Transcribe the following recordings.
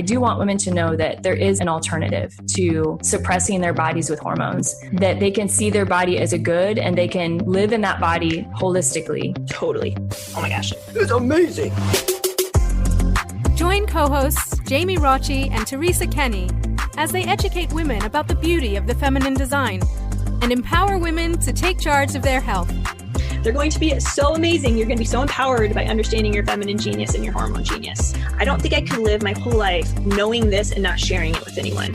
I do want women to know that there is an alternative to suppressing their bodies with hormones, that they can see their body as a good and they can live in that body holistically. Totally. Oh my gosh. It's amazing. Join co-hosts Jamie Rocci and Teresa Kenny as they educate women about the beauty of the feminine design and empower women to take charge of their health. They're going to be so amazing. You're going to be so empowered by understanding your feminine genius and your hormone genius. I don't think I could live my whole life knowing this and not sharing it with anyone.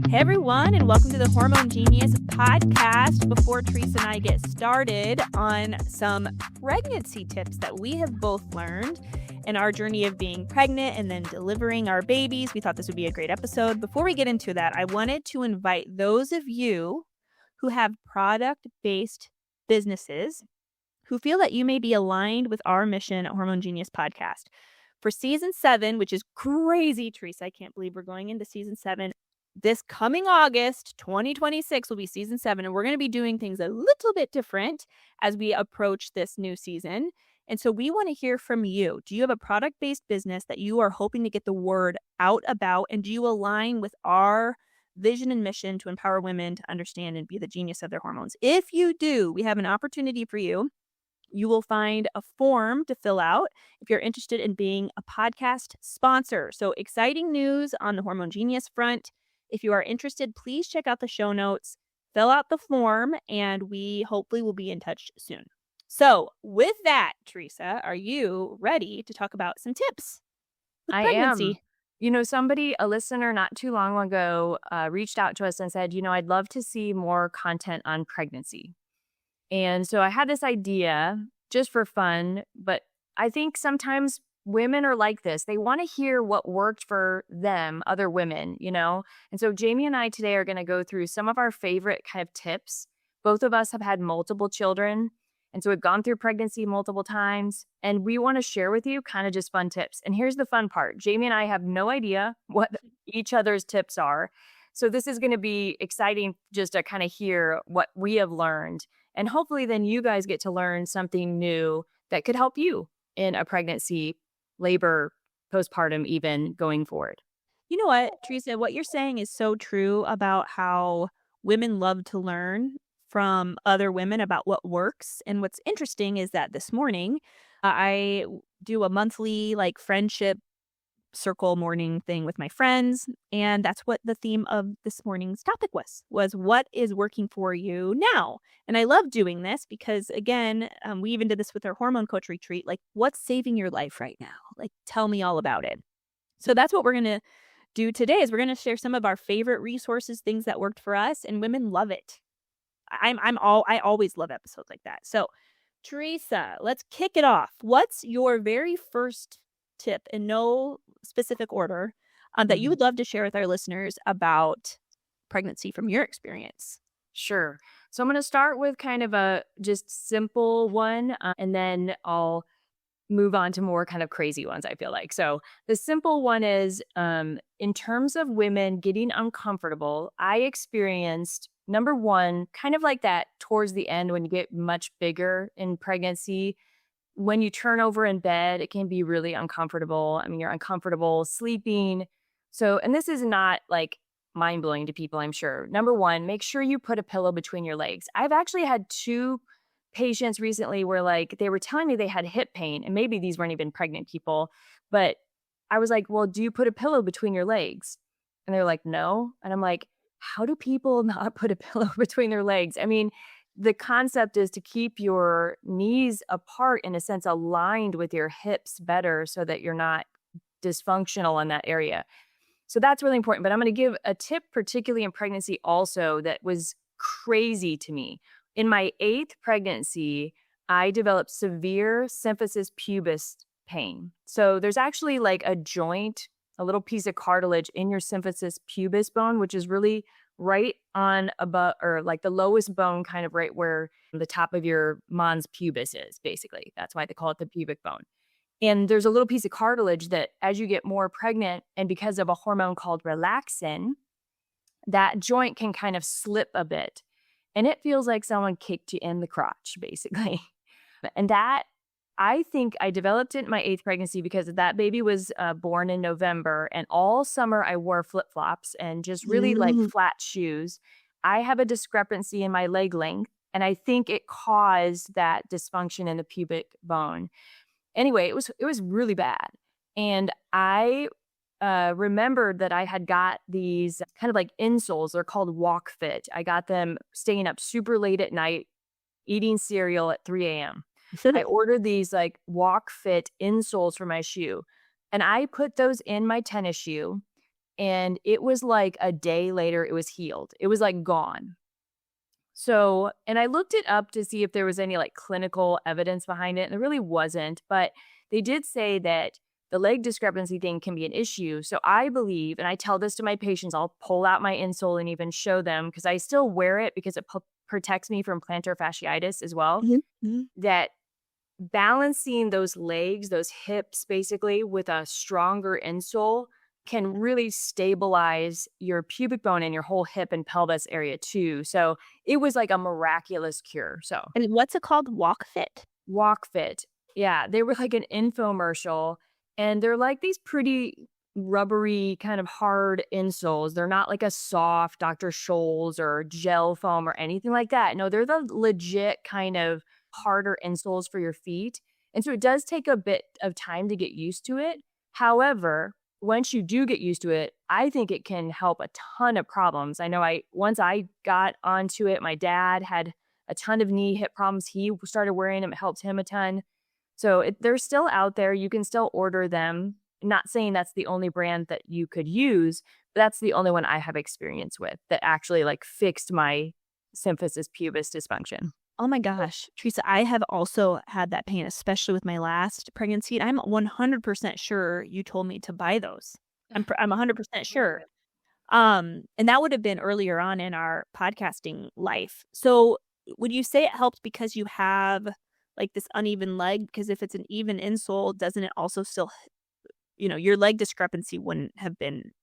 Hey everyone, and welcome to the Hormone Genius Podcast. Before Teresa and I get started on some pregnancy tips that we have both learned in our journey of being pregnant and then delivering our babies, we thought this would be a great episode. Before we get into that, I wanted to invite those of you who have product-based businesses who feel that you may be aligned with our mission at Hormone Genius Podcast. For season 7, which is crazy, Teresa, I can't believe we're going into season 7. This coming August, 2026 will be season 7, and we're going to be doing things a little bit different as we approach this new season. And so we want to hear from you. Do you have a product-based business that you are hoping to get the word out about? And do you align with our vision and mission to empower women to understand and be the genius of their hormones? If you do, we have an opportunity for you. You will find a form to fill out if you're interested in being a podcast sponsor. So exciting news on the Hormone Genius front. If you are interested, please check out the show notes, fill out the form, and we hopefully will be in touch soon. So with that, Teresa, are you ready to talk about some tips with pregnancy? I am. You know, a listener not too long ago reached out to us and said, I'd love to see more content on pregnancy. And so I had this idea just for fun, but I think sometimes women are like this. They want to hear what worked for them, other women, And so Jamie and I today are going to go through some of our favorite kind of tips. Both of us have had multiple children. And so we've gone through pregnancy multiple times, and we want to share with you kind of just fun tips. And here's the fun part. Jamie and I have no idea what each other's tips are. So this is going to be exciting just to kind of hear what we have learned. And hopefully then you guys get to learn something new that could help you in a pregnancy, labor, postpartum, even going forward. You know what, Teresa, what you're saying is so true about how women love to learn from other women about what works. And what's interesting is that this morning, I do a monthly friendship circle morning thing with my friends. And that's what the theme of this morning's topic was what is working for you now? And I love doing this because, again, we even did this with our hormone coach retreat. What's saving your life right now? Tell me all about it. So that's what we're going to do today is we're going to share some of our favorite resources, things that worked for us, and women love it. I always love episodes like that. So, Teresa, let's kick it off. What's your very first tip in no specific order that you would love to share with our listeners about pregnancy from your experience? Sure. So I'm going to start with kind of a just simple one, and then I'll move on to more kind of crazy ones, I feel like. So the simple one is in terms of women getting uncomfortable, I experienced number one, kind of like that towards the end when you get much bigger in pregnancy, when you turn over in bed, it can be really uncomfortable. I mean, you're uncomfortable sleeping. So, and this is not mind-blowing to people, I'm sure. Number one, make sure you put a pillow between your legs. I've actually had 2 patients recently where they were telling me they had hip pain, and maybe these weren't even pregnant people, but I was like, well, do you put a pillow between your legs? And they're like, no. And I'm like, how do people not put a pillow between their legs? I mean, the concept is to keep your knees apart, in a sense, aligned with your hips better so that you're not dysfunctional in that area. So that's really important. But I'm going to give a tip, particularly in pregnancy also, that was crazy to me. In my 8th pregnancy, I developed severe symphysis pubis pain. So there's actually a joint, a little piece of cartilage in your symphysis pubis bone, which is really right on above, or the lowest bone, kind of right where the top of your mons pubis is, basically. That's why they call it the pubic bone. And there's a little piece of cartilage that as you get more pregnant, and because of a hormone called relaxin, that joint can kind of slip a bit. And it feels like someone kicked you in the crotch, basically. And that I think I developed it in my 8th pregnancy because that baby was born in November, and all summer I wore flip-flops and just really like flat shoes. I have a discrepancy in my leg length, and I think it caused that dysfunction in the pubic bone. Anyway, it was really bad. And I remembered that I had got these kind of like insoles. They're called Walk Fit. I got them staying up super late at night, eating cereal at 3 a.m. I ordered these like Walk Fit insoles for my shoe, and I put those in my tennis shoe, and it was like a day later, it was healed. It was like gone. So, and I looked it up to see if there was any like clinical evidence behind it, and there really wasn't, but they did say that the leg discrepancy thing can be an issue. So I believe, and I tell this to my patients, I'll pull out my insole and even show them, because I still wear it because it protects me from plantar fasciitis as well, that balancing those legs, those hips basically with a stronger insole can really stabilize your pubic bone and your whole hip and pelvis area too. So it was like a miraculous cure. So, and what's it called? Walk Fit? Walk Fit. Yeah. They were like an infomercial, and they're like these pretty rubbery kind of hard insoles. They're not like a soft Dr. Scholl's or gel foam or anything like that. No, they're the legit kind of harder insoles for your feet. And so it does take a bit of time to get used to it. However, once you do get used to it, I think it can help a ton of problems. I know once I got onto it, my dad had a ton of knee hip problems. He started wearing them. It helped him a ton. So they're still out there. You can still order them. Not saying that's the only brand that you could use, but that's the only one I have experience with that actually like fixed my symphysis pubis dysfunction. Oh my gosh, Teresa, I have also had that pain, especially with my last pregnancy. I'm 100% sure you told me to buy those. I'm 100% sure. And that would have been earlier on in our podcasting life. So would you say it helped because you have like this uneven leg? Because if it's an even insole, doesn't it also still, your leg discrepancy wouldn't have been.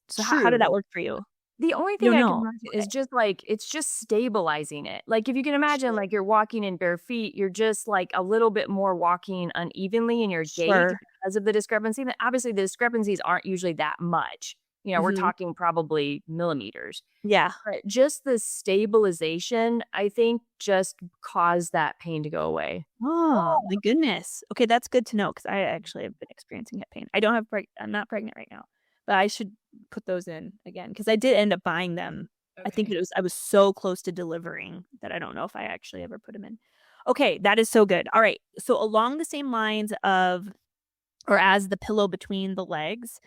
So how did that work for you? The only thing I can imagine is just like, it's just stabilizing it. Like if you can imagine like you're walking in bare feet, you're just like a little bit more walking unevenly in your gait because of the discrepancy. And obviously the discrepancies aren't usually that much. We're talking probably millimeters. Yeah. But just the stabilization, I think, just caused that pain to go away. Oh, my goodness. Okay, that's good to know because I actually have been experiencing hip pain. I'm not pregnant right now. But I should put those in again because I did end up buying them. Okay. I think I was so close to delivering that I don't know if I actually ever put them in. Okay, that is so good. All right. So along the same lines of, or as the pillow between the legs,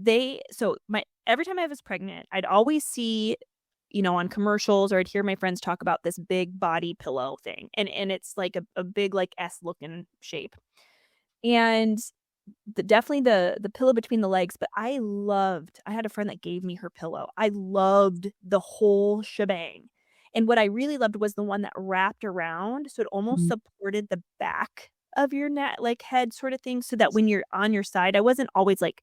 every time I was pregnant, I'd always see, on commercials, or I'd hear my friends talk about this big body pillow thing. And it's like a big like S looking shape. And definitely the pillow between the legs, but I had a friend that gave me her pillow. I loved the whole shebang. And what I really loved was the one that wrapped around. So it almost supported the back of your neck, like head sort of thing. So that when you're on your side, I wasn't always like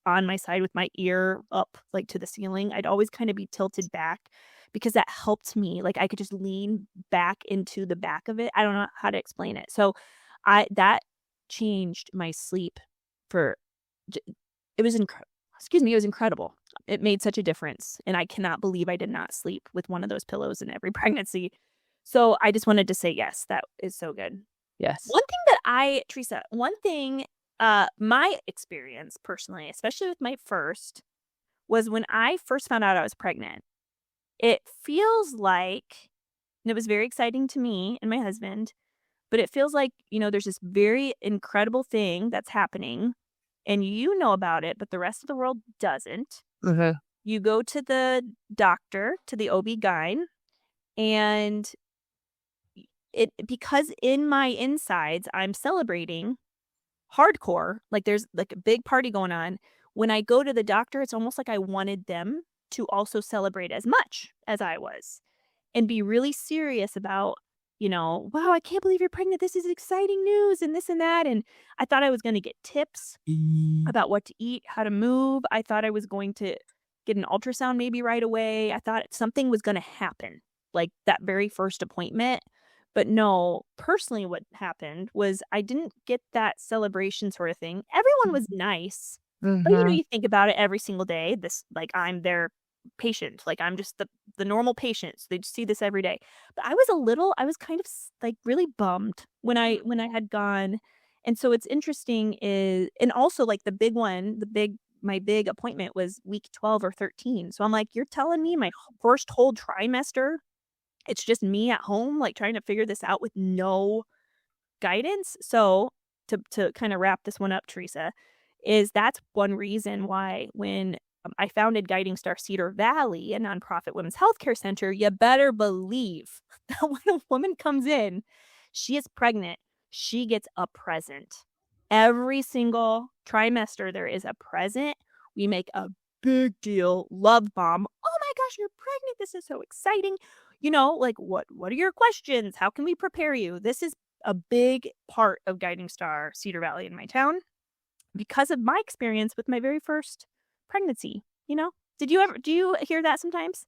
on my side with my ear up like to the ceiling. I'd always kind of be tilted back because that helped me. Like I could just lean back into the back of it. I don't know how to explain it. So that changed my sleep it was incredible. It made such a difference. And I cannot believe I did not sleep with one of those pillows in every pregnancy. So I just wanted to say, yes, that is so good. Yes. Teresa, my experience personally, especially with my first, was when I first found out I was pregnant, it feels like, and it was very exciting to me and my husband, but it feels like, there's this very incredible thing that's happening and you know about it, but the rest of the world doesn't. Mm-hmm. You go to the doctor, to the OB-GYN, and because in my insides, I'm celebrating hardcore, like there's like a big party going on. When I go to the doctor, it's almost like I wanted them to also celebrate as much as I was and be really serious about, wow, I can't believe you're pregnant. This is exciting news and this and that. And I thought I was going to get tips about what to eat, how to move. I thought I was going to get an ultrasound maybe right away. I thought something was going to happen like that very first appointment. But no, personally what happened was I didn't get that celebration sort of thing. Everyone was nice. But you think about it every single day. This, like, I'm their patient. Like, I'm just the normal patient. So they just see this every day. But I was kind of like really bummed when I had gone. And so it's interesting and also like my big appointment was week 12 or 13. So I'm like, you're telling me my first whole trimester, it's just me at home, like trying to figure this out with no guidance. So to kind of wrap this one up, Teresa, that's one reason why when I founded Guiding Star Cedar Valley, a nonprofit women's healthcare center, you better believe that when a woman comes in, she is pregnant, she gets a present. Every single trimester, there is a present. We make a big deal, love bomb. Oh my gosh, you're pregnant. This is so exciting. Like, what are your questions? How can we prepare you? This is a big part of Guiding Star Cedar Valley in my town because of my experience with my very first pregnancy. Do you hear that sometimes?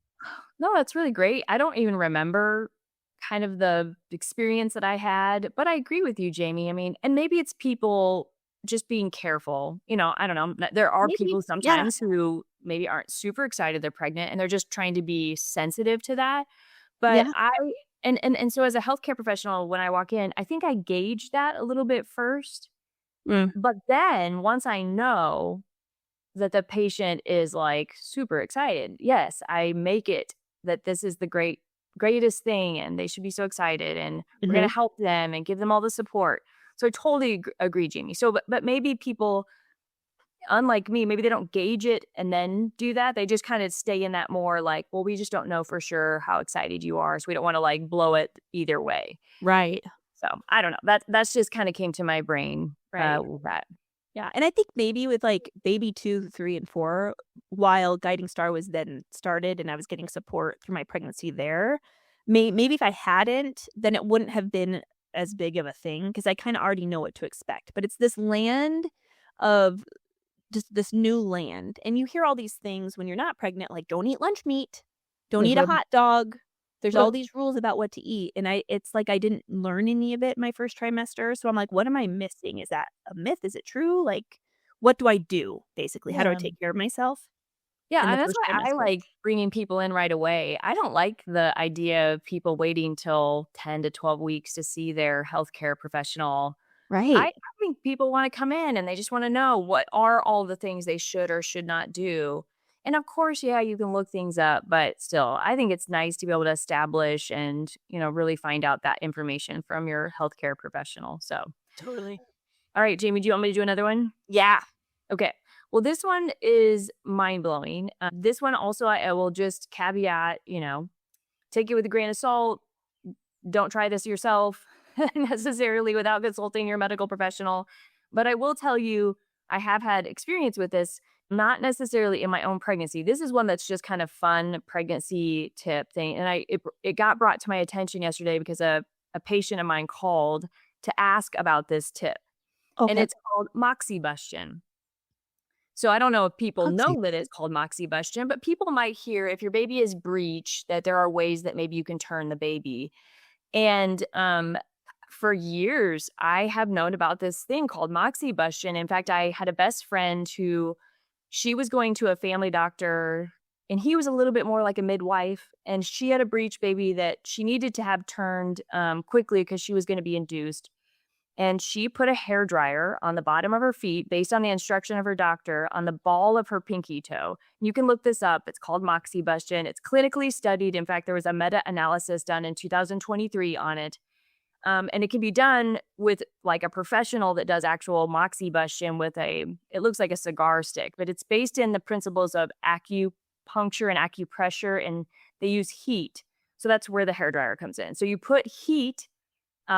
No, that's really great. I don't even remember kind of the experience that I had, but I agree with you, Jamie. I mean, and maybe it's people just being careful. I don't know. There are people sometimes who maybe aren't super excited they're pregnant and they're just trying to be sensitive to that. But so as a healthcare professional, when I walk in, I think I gauge that a little bit first. But then once I know that the patient is like super excited, yes, I make it that this is the greatest thing and they should be so excited and we're going to help them and give them all the support. So I totally agree, Jamie. So, but maybe people, unlike me, maybe they don't gauge it and then do that. They just kind of stay in that more like, well, we just don't know for sure how excited you are. So we don't want to like blow it either way. Right. So I don't know. That's just kind of came to my brain. Right. With that. Yeah. And I think maybe with like baby 2, 3, and 4, while Guiding Star was then started and I was getting support through my pregnancy there, maybe if I hadn't, then it wouldn't have been as big of a thing because I kind of already know what to expect. But it's this land of just this new land. And you hear all these things when you're not pregnant, like don't eat lunch meat, don't eat a hot dog. There's all these rules about what to eat. And it's like I didn't learn any of it my first trimester. So I'm like, what am I missing? Is that a myth? Is it true? Like, what do I do, basically? How do I take care of myself? Yeah, and that's why I like bringing people in right away. I don't like the idea of people waiting till 10 to 12 weeks to see their healthcare professional. Right. I think people want to come in and they just want to know what are all the things they should or should not do. And of course, yeah, you can look things up, but still, I think it's nice to be able to establish and, really find out that information from your healthcare professional. So totally. All right, Jamie, do you want me to do another one? Yeah. Okay. Well, this one is mind-blowing. This one also, I will just caveat, take it with a grain of salt. Don't try this yourself necessarily without consulting your medical professional. But I will tell you, I have had experience with this, not necessarily in my own pregnancy. This is one that's just kind of fun pregnancy tip thing. And it got brought to my attention yesterday because a patient of mine called to ask about this tip. Okay. And it's called moxibustion. So I don't know if people know that it's called moxibustion, but people might hear if your baby is breech that there are ways that maybe you can turn the baby. And for years, I have known about this thing called moxibustion. In fact, I had a best friend who she was going to a family doctor and he was a little bit more like a midwife. And she had a breech baby that she needed to have turned quickly because she was going to be induced. And she put a hairdryer on the bottom of her feet based on the instruction of her doctor on the ball of her pinky toe. You can look this up. It's called moxibustion. It's clinically studied. In fact, there was a meta-analysis done in 2023 on it. And it can be done with like a professional that does actual moxibustion with it looks like a cigar stick, but it's based in the principles of acupuncture and acupressure, and they use heat. So that's where the hairdryer comes in. So you put heat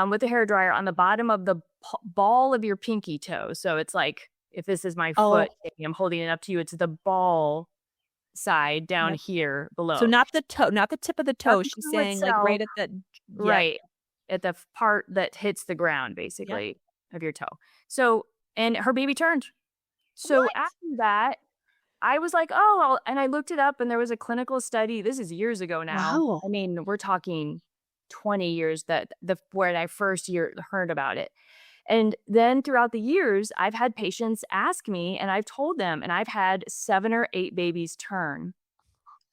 with the hairdryer on the bottom of the ball of your pinky toe. So it's like, if this is my foot, I'm holding it up to you, it's the ball side down here below. So not the toe, not the tip of the toe. She's saying itself, like right at the... Right. At the part that hits the ground, basically, of your toe. So, and her baby turned. So after that, I was like, and I looked it up and there was a clinical study. This is years ago now. Wow. I mean, we're talking 20 years when I first heard about it. And then throughout the years, I've had patients ask me, and I've told them, and I've had 7 or 8 babies turn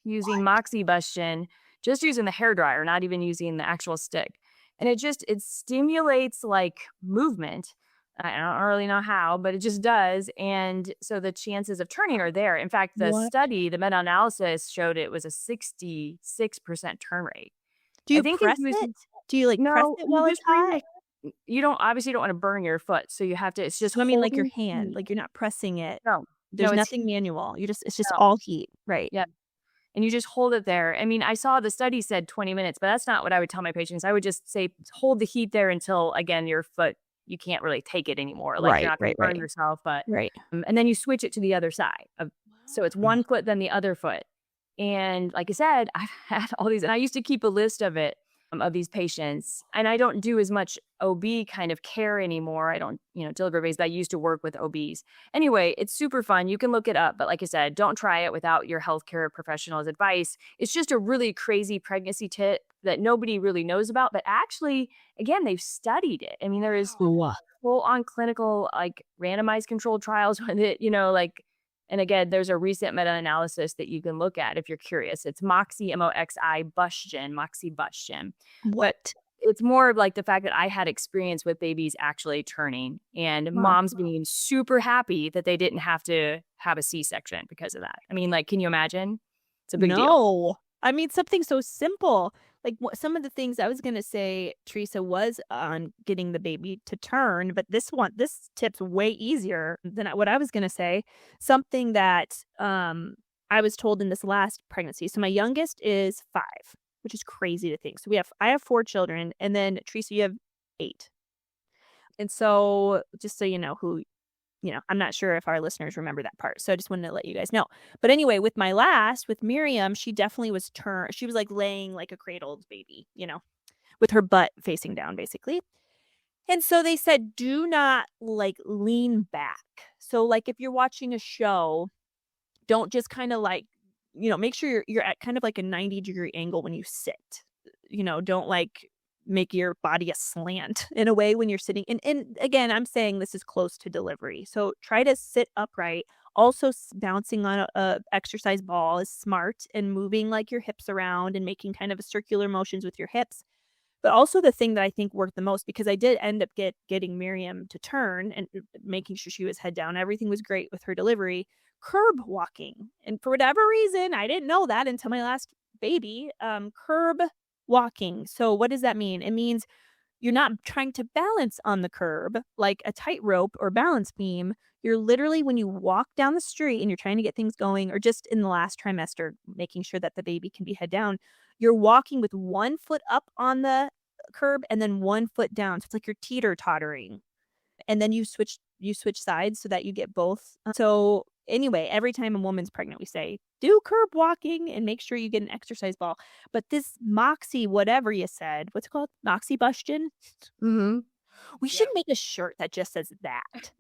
using moxibustion, just using the hairdryer, not even using the actual stick. And it stimulates like movement. I don't really know how, but it just does. And so the chances of turning are there. In fact, the meta-analysis showed it was a 66% turn rate. Do you press it? Do you press it while it's hot? You obviously don't want to burn your foot. So you have to, it's just, I mean, like your hand, like you're not pressing it. No, there's nothing manual. It's just all heat. Right. Yeah. And you just hold it there. I mean, I saw the study said 20 minutes, but that's not what I would tell my patients. I would just say, hold the heat there until, again, your foot, you can't really take it anymore. Like you're not going to burn yourself, but, and then you switch it to the other side. So it's one foot, then the other foot. And like I said, I've had all these, and I used to keep a list of these patients, and I don't do as much OB kind of care anymore. I don't, deliver babies, but I used to work with OBs. Anyway, it's super fun. You can look it up, but like I said, don't try it without your healthcare professional's advice. It's just a really crazy pregnancy tip that nobody really knows about, but actually, again, they've studied it. I mean, there is full-on clinical, like randomized controlled trials with it, and again, there's a recent meta-analysis that you can look at if you're curious. It's moxibustion. What? It's more of like the fact that I had experience with babies actually turning and moms being super happy that they didn't have to have a C-section because of that. I mean, can you imagine? It's a big deal. No. I mean, something so simple. Some of the things I was going to say, Teresa, was on getting the baby to turn, but this tip's way easier than what I was going to say. Something that I was told in this last pregnancy. So my youngest is 5, which is crazy to think. So I have 4 children, and then Teresa, you have 8. And so just so you know I'm not sure if our listeners remember that part. So I just wanted to let you guys know. But anyway, with Miriam, she definitely was turned. She was laying like a cradled baby, with her butt facing down, basically. And so they said, do not lean back. So if you're watching a show, don't just kind of make sure you're at kind of like a 90-degree angle when you sit. Don't make your body a slant in a way when you're sitting. And again, I'm saying this is close to delivery. So try to sit upright. Also, bouncing on a exercise ball is smart, and moving your hips around and making kind of a circular motions with your hips. But also the thing that I think worked the most, because I did end up getting Miriam to turn and making sure she was head down. Everything was great with her delivery. Curb walking. And for whatever reason, I didn't know that until my last baby. Curb walking. So what does that mean? It means you're not trying to balance on the curb like a tightrope or balance beam. You're literally, when you walk down the street and you're trying to get things going, or just in the last trimester, making sure that the baby can be head down, you're walking with one foot up on the curb and then one foot down. So it's like you're teeter-tottering. And then you switch sides so that you get both. So anyway, every time a woman's pregnant, we say, do curb walking and make sure you get an exercise ball. But this moxie, whatever you said, what's it called? Moxibustion? Mm-hmm. We should make a shirt that just says that.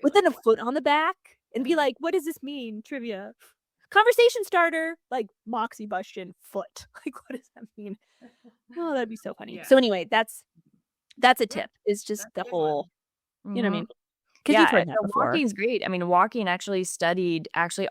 With then a foot on the back and be like, what does this mean? Trivia. Conversation starter, moxibustion foot. What does that mean? Oh, that'd be so funny. Yeah. So anyway, that's a tip. It's just the whole, you know what I mean? Because you've heard that before. Walking's great. I mean, walking actually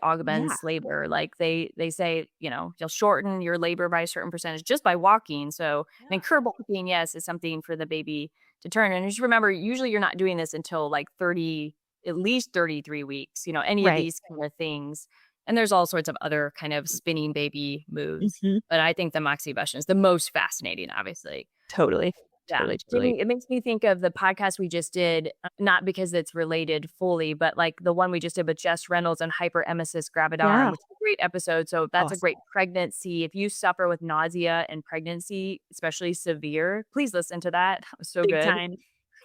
augments labor. They say, you'll shorten your labor by a certain percentage just by walking. So, curb walking, yes, is something for the baby to turn. And just remember, usually you're not doing this until at least 33 weeks, any of these kind of things. And there's all sorts of other kind of spinning baby moves. Mm-hmm. But I think the moxibustion is the most fascinating, obviously. Totally. Yeah. Totally. It makes me think of the podcast we just did, not because it's related fully, but the one we just did with Jess Reynolds on hyperemesis gravidarum, which is a great episode. So that's a great pregnancy. If you suffer with nausea in pregnancy, especially severe, please listen to that. That was so Big good. Time.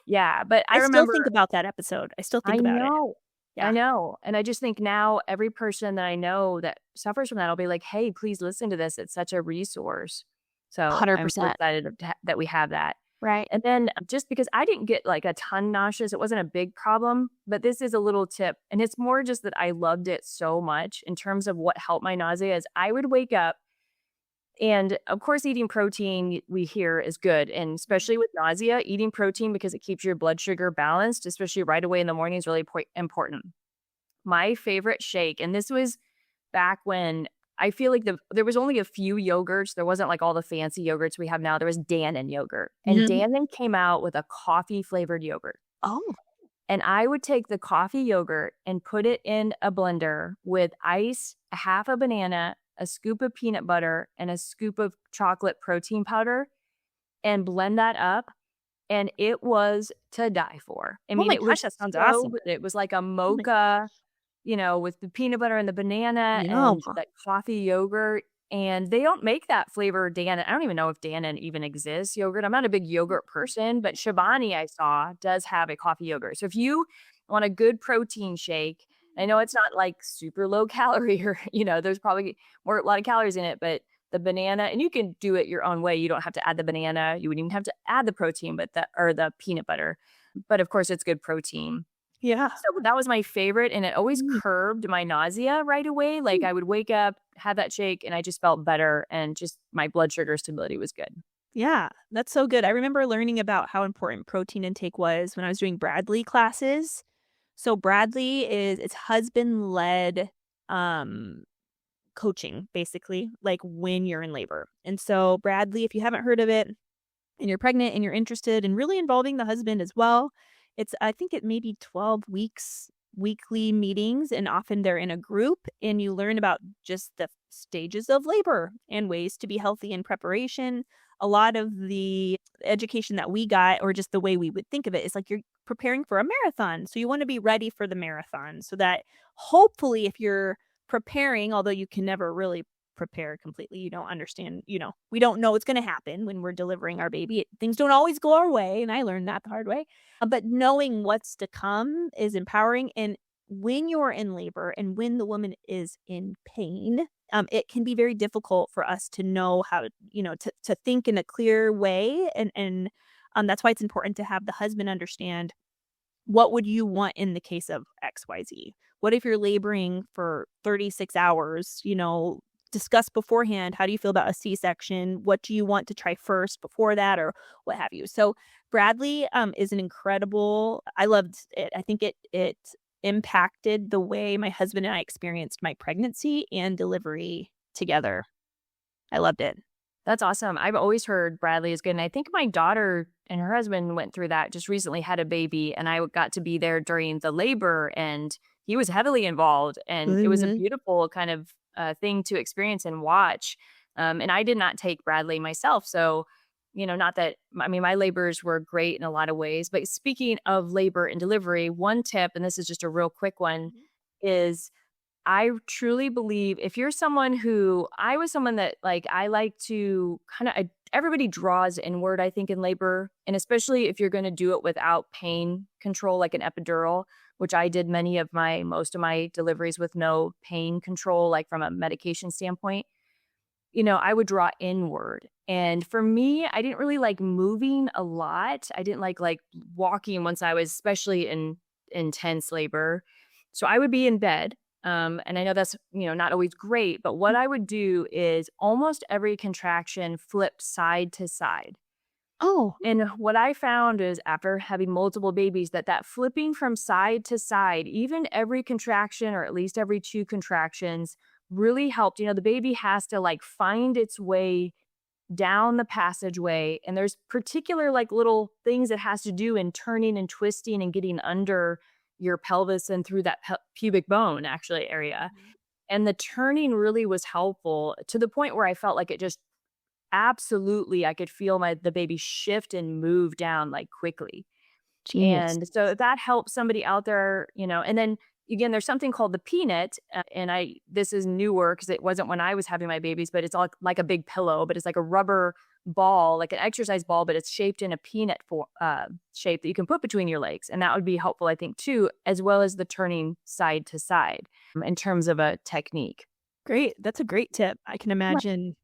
Yeah. But I remember, still think about that episode. I still think about it. Yeah. I know. And I just think now every person that I know that suffers from that, I'll be like, hey, please listen to this. It's such a resource. So 100%. I'm so excited that we have that. Right. And then just because I didn't get a ton nauseous, it wasn't a big problem, but this is a little tip. And it's more just that I loved it so much in terms of what helped my nausea is I would wake up And of course, eating protein we hear is good. And especially with nausea, eating protein because it keeps your blood sugar balanced, especially right away in the morning, is really important. My favorite shake, and this was back when I feel like there was only a few yogurts. There wasn't like all the fancy yogurts we have now. There was Dannon yogurt. And Dannon came out with a coffee flavored yogurt. Oh. And I would take the coffee yogurt and put it in a blender with ice, a half a banana, a scoop of peanut butter, and a scoop of chocolate protein powder, and blend that up. And it was to die for. I mean, that sounds awesome. It was like a mocha, with the peanut butter and the banana and that coffee yogurt. And they don't make that flavor Dannon. I don't even know if Dannon even exists, yogurt. I'm not a big yogurt person, but Chobani I saw does have a coffee yogurt. So if you want a good protein shake, I know it's not like super low calorie or, there's probably a lot of calories in it, but the banana, and you can do it your own way. You don't have to add the banana. You wouldn't even have to add the protein, or the peanut butter. But of course, it's good protein. Yeah. So that was my favorite, and it always curbed my nausea right away. Like I would wake up, have that shake, and I just felt better, and just my blood sugar stability was good. Yeah, that's so good. I remember learning about how important protein intake was when I was doing Bradley classes. So Bradley it's husband-led coaching, basically, like when you're in labor. And so Bradley, if you haven't heard of it and you're pregnant and you're interested in really involving the husband as well, I think it may be 12 weeks, weekly meetings, and often they're in a group, and you learn about just the stages of labor and ways to be healthy in preparation. A lot of the education that we got, or just the way we would think of it, is like you're preparing for a marathon. So you want to be ready for the marathon so that hopefully if you're preparing, although you can never really prepare completely, you don't understand, we don't know what's going to happen when we're delivering our baby. Things don't always go our way, and I learned that the hard way. But knowing what's to come is empowering. And when you're in labor and when the woman is in pain, it can be very difficult for us to know how to think in a clear way. And that's why it's important to have the husband understand, what would you want in the case of XYZ? What if you're laboring for 36 hours, discuss beforehand, how do you feel about a C-section? What do you want to try first before that, or what have you? So Bradley is an incredible, I loved it. I think it impacted the way my husband and I experienced my pregnancy and delivery together. I loved it. That's awesome. I've always heard Bradley is good. And I think my daughter and her husband went through that, just recently had a baby, and I got to be there during the labor, and he was heavily involved, and it was a beautiful kind of thing to experience and watch. And I did not take Bradley myself. So, not that, my labors were great in a lot of ways. But speaking of labor and delivery, one tip, and this is just a real quick one, is I truly believe if you're someone I was someone that I like to everybody draws inward, I think, in labor. And especially if you're going to do it without pain control, like an epidural, which I did most of my deliveries with no pain control, like from a medication standpoint, I would draw inward. And for me, I didn't really like moving a lot. I didn't like walking once I was especially in intense labor. So I would be in bed. And I know that's, not always great, but what I would do is almost every contraction flip side to side. Oh. And what I found is, after having multiple babies, that flipping from side to side, even every contraction or at least every 2 contractions, really helped. The baby has to find its way down the passageway, and there's particular little things it has to do in turning and twisting and getting under your pelvis and through that pubic bone area. And the turning really was helpful, to the point where I felt like it just absolutely, I could feel the baby shift and move down quickly. Genius. And so that helps somebody out there, and then again, there's something called the peanut, and this is newer because it wasn't when I was having my babies, but it's all like a big pillow, but it's like a rubber ball, like an exercise ball, but it's shaped in a peanut shape that you can put between your legs. And that would be helpful, I think, too, as well as the turning side to side in terms of a technique. Great. That's a great tip. I can imagine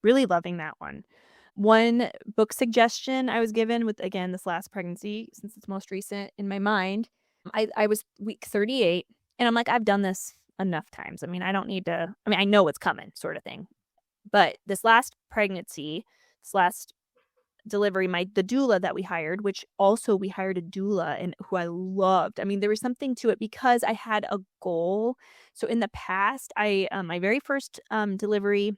really loving that one. One book suggestion I was given with, again, this last pregnancy, since it's most recent in my mind, I was week 38, and I'm like, I've done this enough times. I don't need to, I know what's coming, sort of thing. But this last pregnancy, this last delivery, the doula that we hired, which also we hired a doula and who I loved. I mean, there was something to it because I had a goal. So in the past, my very first delivery,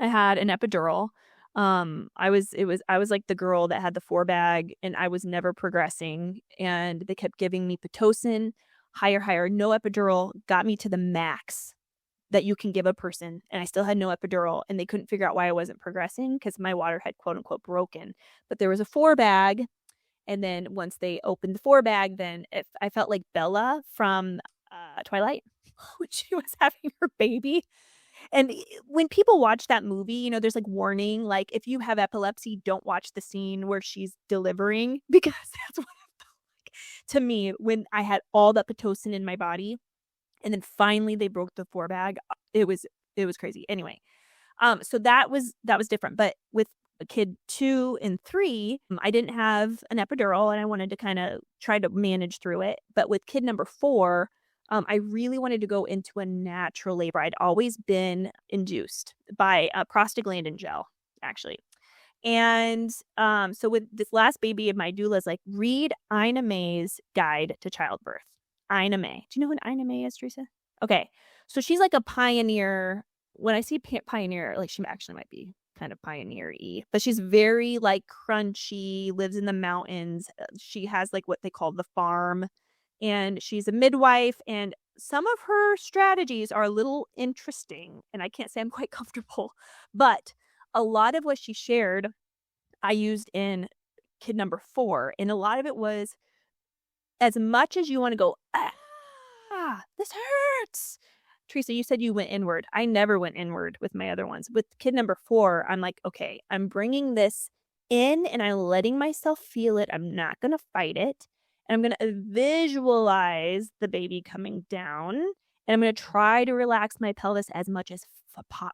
I had an epidural. I was like the girl that had the 4 bag and I was never progressing, and they kept giving me Pitocin, higher, no epidural, got me to the max that you can give a person, and I still had no epidural, and they couldn't figure out why I wasn't progressing because my water had quote unquote broken. But there was a 4 bag, and then once they opened the 4 bag, then I felt like Bella from Twilight when she was having her baby. And when people watch that movie, you know, there's like warning, like if you have epilepsy, don't watch the scene where she's delivering, because that's what it felt like to me when I had all that Pitocin in my body. And then finally they broke the 4 bag. It was crazy. Anyway, so that was different. But with kid 2 and 3, I didn't have an epidural and I wanted to kind of try to manage through it. But with kid number 4, I really wanted to go into a natural labor. I'd always been induced by a prostaglandin gel, actually. And so with this last baby of my doula's like, read Ina May's Guide to Childbirth. Ina May. Do you know who Ina May is, Teresa? Okay. So she's like a pioneer. When I see pioneer, like she actually might be kind of pioneer-y, but she's very like crunchy, lives in the mountains. She has like what they call the farm, and she's a midwife, and some of her strategies are a little interesting, and I can't say I'm quite comfortable, but a lot of what she shared I used in kid number 4, and a lot of it was, as much as you want to go, this hurts. Teresa, you said you went inward. I never went inward with my other ones. With kid number 4, I'm like, okay, I'm bringing this in and I'm letting myself feel it. I'm not going to fight it. And I'm going to visualize the baby coming down. And I'm going to try to relax my pelvis as much as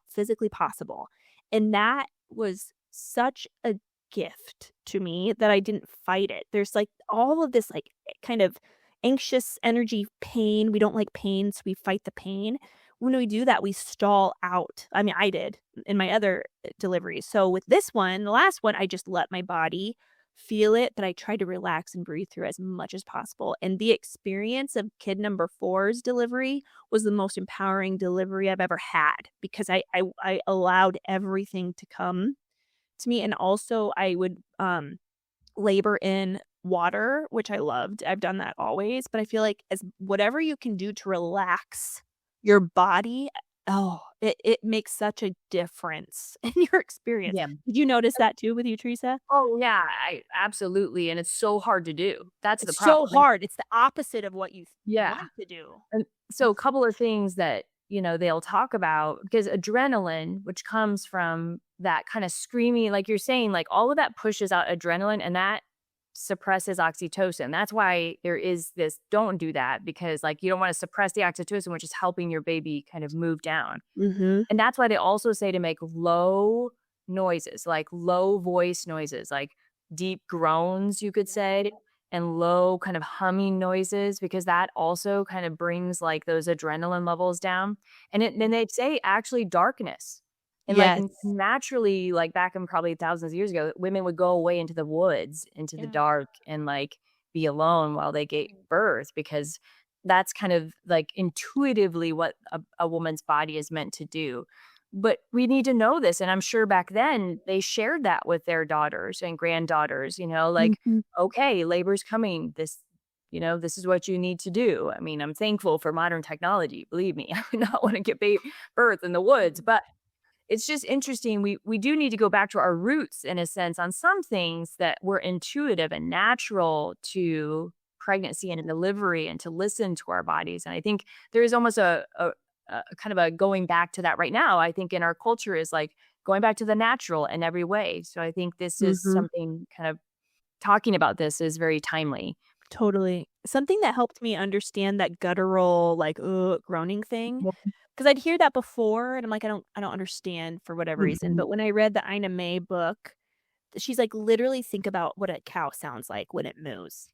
physically possible. And that was such a gift to me that I didn't fight it. There's like all of this like kind of anxious energy, pain. We don't like pain, so we fight the pain. When we do that, we stall out. I mean, I did in my other deliveries. So with this one, the last one, I just let my body feel it, that I tried to relax and breathe through as much as possible. And the experience of kid number 4's delivery was the most empowering delivery I've ever had, because I allowed everything to come to me. And also I would labor in water, which I loved. I've done that always, but I feel like as whatever you can do to relax your body, it makes such a difference in your experience. Yeah. Did you notice that too with you, Teresa? Oh yeah, absolutely. And it's so hard to do. That's It's the problem. so hard. It's the opposite of what you want to do. And so a couple of things that, you know, they'll talk about, because adrenaline, which comes from that kind of screaming, like you're saying, like all of that pushes out adrenaline, and that suppresses oxytocin. That's why there is this, don't do that, because like you don't want to suppress the oxytocin, which is helping your baby kind of move down. Mm-hmm. And that's why they also say to make low noises, like low voice noises, like deep groans, you could say, and low kind of humming noises, because that also kind of brings like those adrenaline levels down. And then they'd say actually darkness. And Yes. like naturally, like back in probably thousands of years ago, women would go away into the woods, into the dark, and like be alone while they gave birth, because that's kind of like intuitively what a woman's body is meant to do. But we need to know this. And I'm sure back then they shared that with their daughters and granddaughters, you know, like, okay, labor's coming. This is what you need to do. I mean, I'm thankful for modern technology. Believe me, I would not want to give birth in the woods, but it's just interesting. We do need to go back to our roots in a sense on some things that were intuitive and natural to pregnancy and delivery, and to listen to our bodies. And I think there is almost a kind of a going back to that right now. I think in our culture is like going back to the natural in every way. So I think this is something, kind of talking about this is very timely. Totally. Something that helped me understand that guttural, like, groaning thing. Because I'd hear that before, and I'm like, I don't understand for whatever reason. But when I read the Ina May book, she's like, literally think about what a cow sounds like when it moves.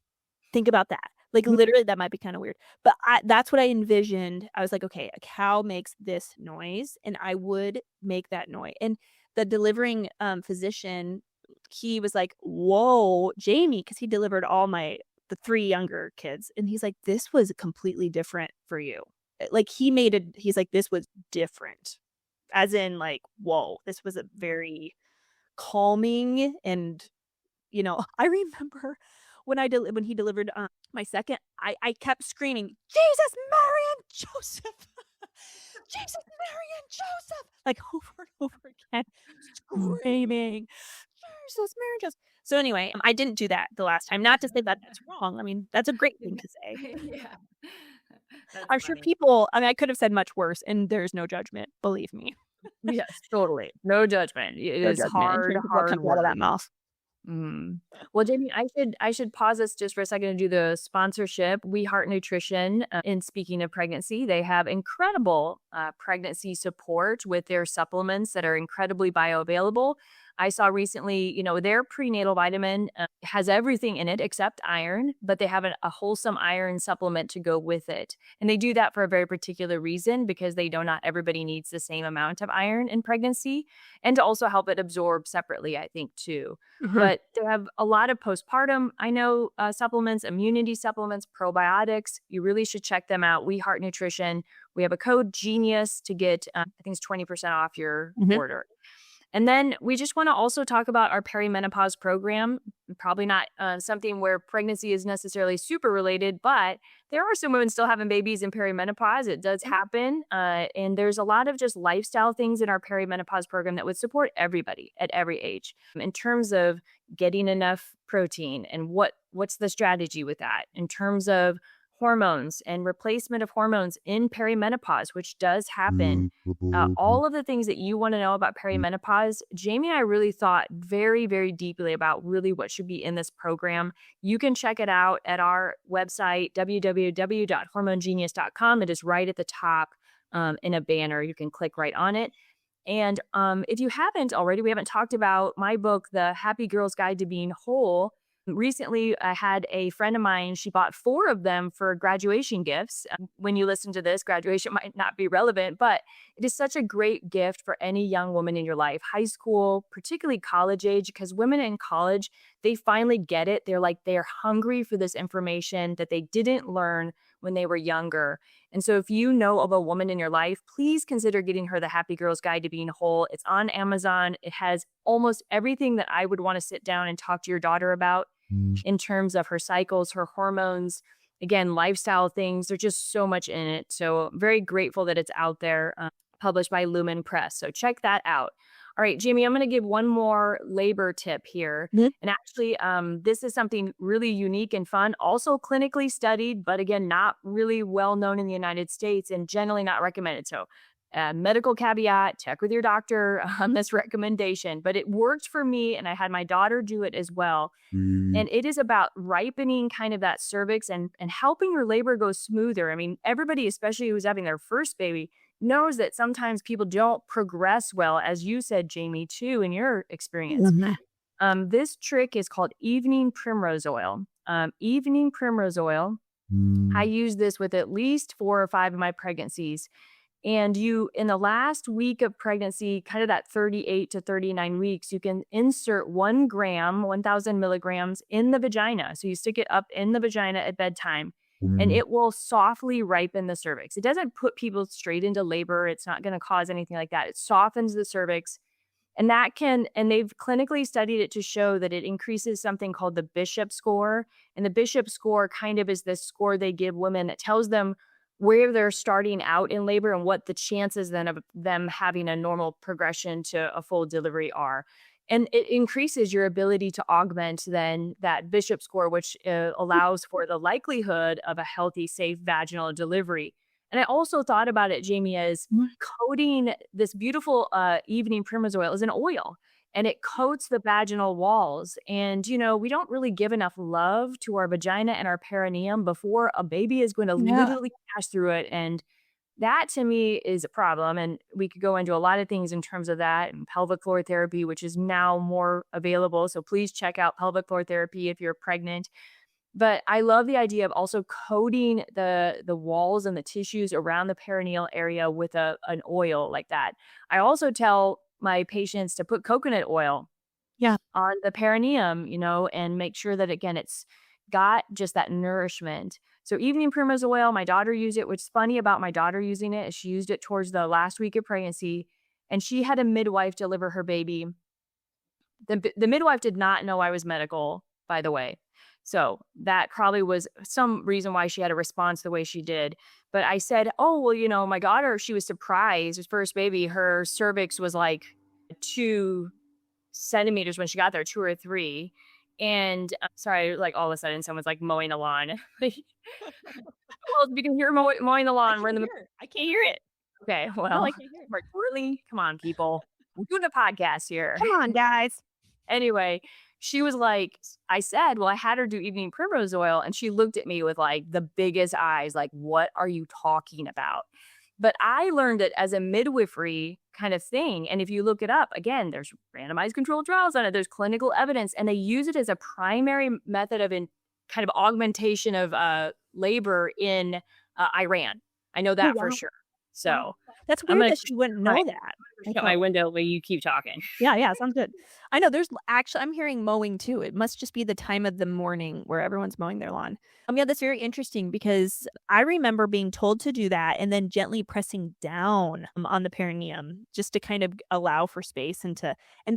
Think about that. Like literally that might be kind of weird. But that's what I envisioned. I was like, okay, a cow makes this noise and I would make that noise. And the delivering physician, he was like, whoa, Jamie, because he delivered the 3 younger kids. And he's like, this was completely different for you. Like he's like, this was different. As in like, whoa, this was a very calming. And, I remember when he delivered my second, I kept screaming, Jesus, Mary, and Joseph. Jesus, Mary, and Joseph. Like over and over again, screaming, Jesus, Mary, and Joseph. So anyway, I didn't do that the last time. Not to say that that's wrong. I mean, that's a great thing to say. Yeah. I'm sure people, I could have said much worse, and there's no judgment. Believe me. Yes, totally. No judgment. It is hard out of that mouth. Well, Jamie, I should pause this just for a second to do the sponsorship. We Heart Nutrition, in speaking of pregnancy, they have incredible pregnancy support with their supplements that are incredibly bioavailable. I saw recently, their prenatal vitamin has everything in it except iron, but they have a wholesome iron supplement to go with it. And they do that for a very particular reason, because they know not everybody needs the same amount of iron in pregnancy, and to also help it absorb separately, I think, too. But they have a lot of postpartum, supplements, immunity supplements, probiotics. You really should check them out. We Heart Nutrition. We have a code GENIUS to get, I think it's 20% off your order. And then we just want to also talk about our perimenopause program. Probably not something where pregnancy is necessarily super related, but there are some women still having babies in perimenopause. It does happen. And there's a lot of just lifestyle things in our perimenopause program that would support everybody at every age in terms of getting enough protein and what's the strategy with that in terms of hormones and replacement of hormones in perimenopause, which does happen. All of the things that you want to know about perimenopause, Jamie and I really thought very, very deeply about really what should be in this program. You can check it out at our website, www.hormonegenius.com. It is right at the top in a banner. You can click right on it. And if you haven't already, we haven't talked about my book, The Happy Girl's Guide to Being Whole. Recently, I had a friend of mine, she bought 4 of them for graduation gifts. When you listen to this, graduation might not be relevant, but it is such a great gift for any young woman in your life, high school, particularly college age, because women in college, they finally get it. They're hungry for this information that they didn't learn when they were younger. And so if you know of a woman in your life, please consider getting her The Happy Girl's Guide to Being Whole. It's on Amazon. It has almost everything that I would want to sit down and talk to your daughter about in terms of her cycles, her hormones, again, lifestyle things. There's just so much in it. So I'm very grateful that it's out there, published by Lumen Press. So check that out. All right, Jamie, I'm going to give one more labor tip here. And actually, this is something really unique and fun, also clinically studied, but again, not really well known in the United States and generally not recommended. So medical caveat, check with your doctor on this recommendation, but it worked for me and I had my daughter do it as well. And it is about ripening kind of that cervix and helping your labor go smoother. I mean, everybody, especially who's having their first baby, knows that sometimes people don't progress well, as you said, Jamie, too, in your experience. This trick is called evening primrose oil. Evening primrose oil. I use this with at least 4 or 5 of my pregnancies. And you, in the last week of pregnancy, kind of that 38 to 39 weeks, you can insert 1 gram, 1,000 milligrams in the vagina. So you stick it up in the vagina at bedtime. And it will softly ripen the cervix. It doesn't put people straight into labor. It's not going to cause anything like that. It softens the cervix. And they've clinically studied it to show that it increases something called the Bishop score. And the Bishop score kind of is this score they give women that tells them where they're starting out in labor and what the chances then of them having a normal progression to a full delivery are. And it increases your ability to augment then that Bishop score, which allows for the likelihood of a healthy, safe vaginal delivery. And I also thought about it, Jamie, as coating this beautiful evening primrose oil as an oil. And it coats the vaginal walls. And, we don't really give enough love to our vagina and our perineum before a baby is going to literally pass through it. And that to me is a problem. And we could go into a lot of things in terms of that, and pelvic floor therapy, which is now more available. So please check out pelvic floor therapy if you're pregnant. But I love the idea of also coating the walls and the tissues around the perineal area with an oil like that. I also tell my patients to put coconut oil on the perineum, and make sure that, again, it's got just that nourishment. So evening primrose oil, my daughter used it. What's funny about my daughter using it is she used it towards the last week of pregnancy, and she had a midwife deliver her baby. The midwife did not know I was medical, by the way. So that probably was some reason why she had a response the way she did. But I said, oh, well, my daughter, she was surprised. Her first baby, her cervix was like 2 centimeters when she got there, 2 or 3. And sorry, like all of a sudden someone's like mowing the lawn. Well, you can hear mowing the lawn. I can't hear it. Okay, well, No, I can't hear it. Really? Come on, people. We're doing a podcast here. Come on, guys. Anyway, she was like, I said, well, I had her do evening primrose oil, and she looked at me with like the biggest eyes, like, what are you talking about? But I learned it as a midwifery kind of thing. And if you look it up, again, there's randomized controlled trials on it. There's clinical evidence, and they use it as a primary method of kind of augmentation of labor in Iran. I know that for sure. So that's weird that you wouldn't know that. Shut my window while you keep talking. Yeah, sounds good. I know I'm hearing mowing too. It must just be the time of the morning where everyone's mowing their lawn. Yeah, that's very interesting because I remember being told to do that and then gently pressing down on the perineum just to kind of allow for space and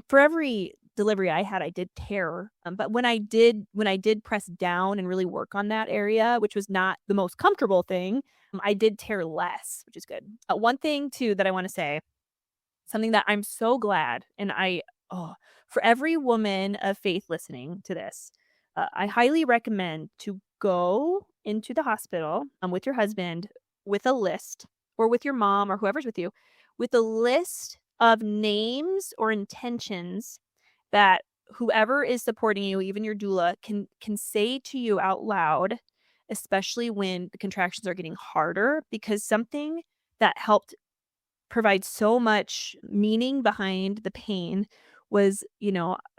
for every delivery I had, I did tear. But when I did press down and really work on that area, which was not the most comfortable thing, I did tear less, which is good. One thing too that I want to say, something that I'm so glad, and for every woman of faith listening to this, I highly recommend to go into the hospital with your husband with a list, or with your mom or whoever's with you, with a list of names or intentions that whoever is supporting you, even your doula, can say to you out loud, especially when the contractions are getting harder, because something that helped provide so much meaning behind the pain was,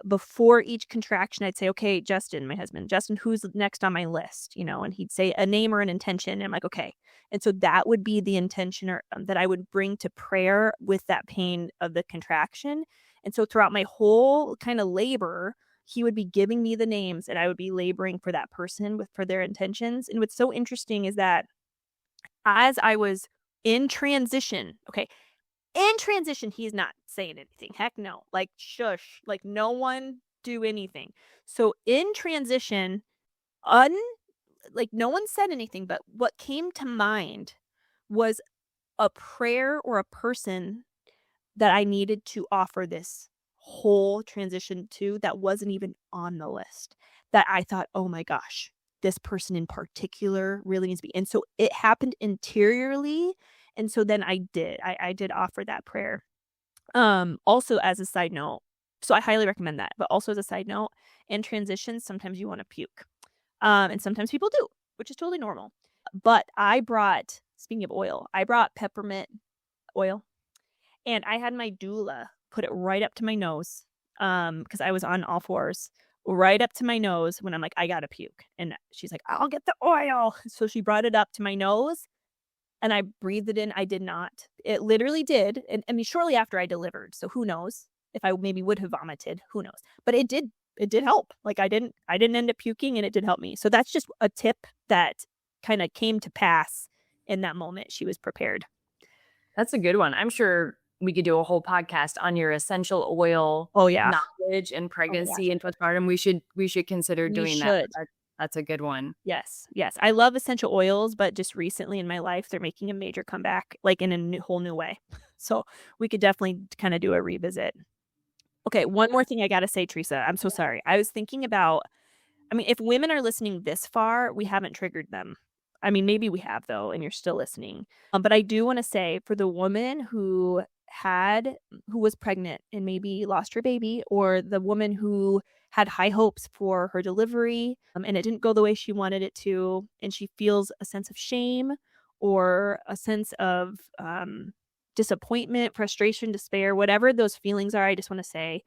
before each contraction, I'd say, okay, Justin, my husband, Justin, who's next on my list, and he'd say a name or an intention. And I'm like, okay. And so that would be the intention that I would bring to prayer with that pain of the contraction. And so throughout my whole kind of labor, he would be giving me the names and I would be laboring for that person for their intentions. And what's so interesting is that as I was in transition, he's not saying anything. Heck no. Like, shush. Like, no one do anything. So in transition, no one said anything, but what came to mind was a prayer or a person that I needed to offer this whole transition to that wasn't even on the list, that I thought, oh my gosh, this person in particular really needs to be. And so it happened interiorly. And so then I did offer that prayer. Also as a side note, so I highly recommend that, but also as a side note, in transitions, sometimes you want to puke. And sometimes people do, which is totally normal. But speaking of oil, I brought peppermint oil, and I had my doula put it right up to my nose, because I was on all fours, right up to my nose when I'm like, I gotta puke. And she's like, I'll get the oil. So she brought it up to my nose and I breathed it in. I did not. It literally did. And I mean, shortly after I delivered. So who knows if I maybe would have vomited, who knows, but it did help. Like I didn't end up puking, and it did help me. So that's just a tip that kind of came to pass in that moment. She was prepared. That's a good one. I'm sure we could do a whole podcast on your essential oil knowledge and pregnancy and postpartum. We should consider doing that. That's a good one. Yes. I love essential oils, but just recently in my life, they're making a major comeback, like in a whole new way. So we could definitely kind of do a revisit. Okay, one more thing I got to say, Teresa. I'm so sorry. I was thinking about, if women are listening this far, we haven't triggered them. Maybe we have, though, and you're still listening. But I do want to say, for the woman who was pregnant and maybe lost her baby, or the woman who had high hopes for her delivery and it didn't go the way she wanted it to, and she feels a sense of shame or a sense of disappointment, frustration, despair, whatever those feelings are, I just want to say,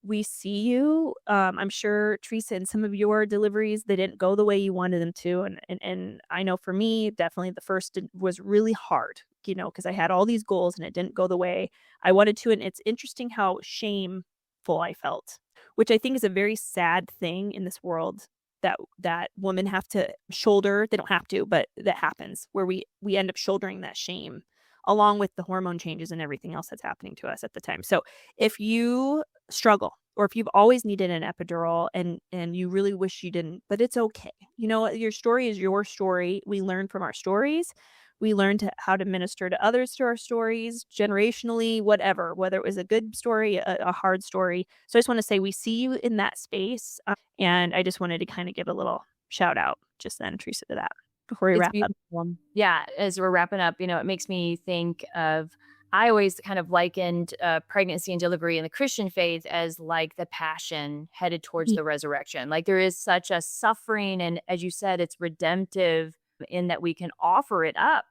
we see you. I'm sure, Teresa, in some of your deliveries, they didn't go the way you wanted them to. And I know for me, definitely the first was really hard, because I had all these goals and it didn't go the way I wanted to. And it's interesting how shameful I felt, which I think is a very sad thing in this world that women have to shoulder. They don't have to, but that happens, where we end up shouldering that shame along with the hormone changes and everything else that's happening to us at the time. So if you struggle, or if you've always needed an epidural and you really wish you didn't, but it's okay. Your story is your story. We learn from our stories. We learn how to minister to others through our stories, generationally, whatever, whether it was a good story, a hard story. So I just want to say we see you in that space. And I just wanted to kind of give a little shout out just then, Teresa, to that before we wrap up. Yeah, as we're wrapping up, it makes me think of, I always kind of likened pregnancy and delivery in the Christian faith as like the passion headed towards the resurrection. Like there is such a suffering, and as you said, it's redemptive in that we can offer it up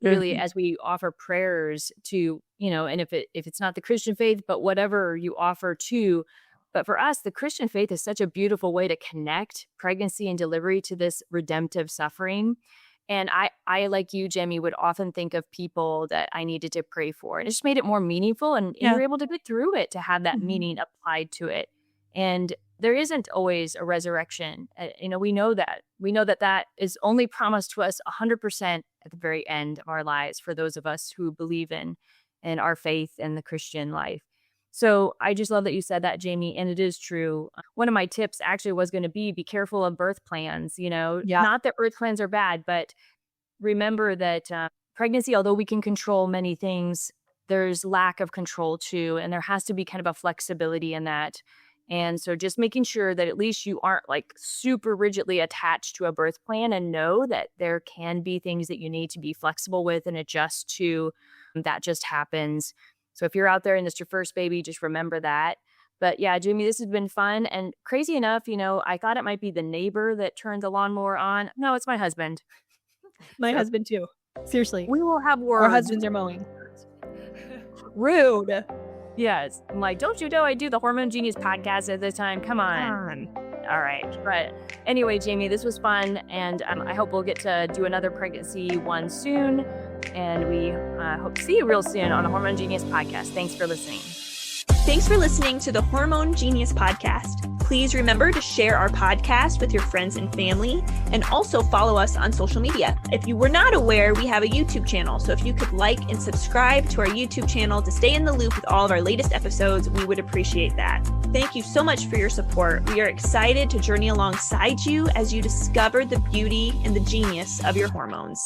really as we offer prayers to, and if it's not the Christian faith, but whatever you offer to. But for us, the Christian faith is such a beautiful way to connect pregnancy and delivery to this redemptive suffering. And I, like you, Jamie, would often think of people that I needed to pray for. And it just made it more meaningful. And you're able to get through it, to have that meaning applied to it. And there isn't always a resurrection. We know that. We know that is only promised to us 100% at the very end of our lives for those of us who believe in our faith and the Christian life. So I just love that you said that, Jamie, and it is true. One of my tips actually was going to be careful of birth plans, not that birth plans are bad, but remember that pregnancy, although we can control many things, there's lack of control too, and there has to be kind of a flexibility in that. And so just making sure that at least you aren't like super rigidly attached to a birth plan, and know that there can be things that you need to be flexible with and adjust to. That just happens. So if you're out there and it's your first baby, just remember that. But yeah, Jamie, this has been fun. And crazy enough, I thought it might be the neighbor that turned the lawnmower on. No, it's my husband. My husband too. Seriously. We will have words. Our husbands are mowing. Rude. Yes. I'm like, don't you know I do the Hormone Genius podcast at this time? Come on. All right. But anyway, Jamie, this was fun. And I hope we'll get to do another pregnancy one soon. And we hope to see you real soon on the Hormone Genius podcast. Thanks for listening. Thanks for listening to the Hormone Genius Podcast. Please remember to share our podcast with your friends and family, and also follow us on social media. If you were not aware, we have a YouTube channel. So if you could like and subscribe to our YouTube channel to stay in the loop with all of our latest episodes, we would appreciate that. Thank you so much for your support. We are excited to journey alongside you as you discover the beauty and the genius of your hormones.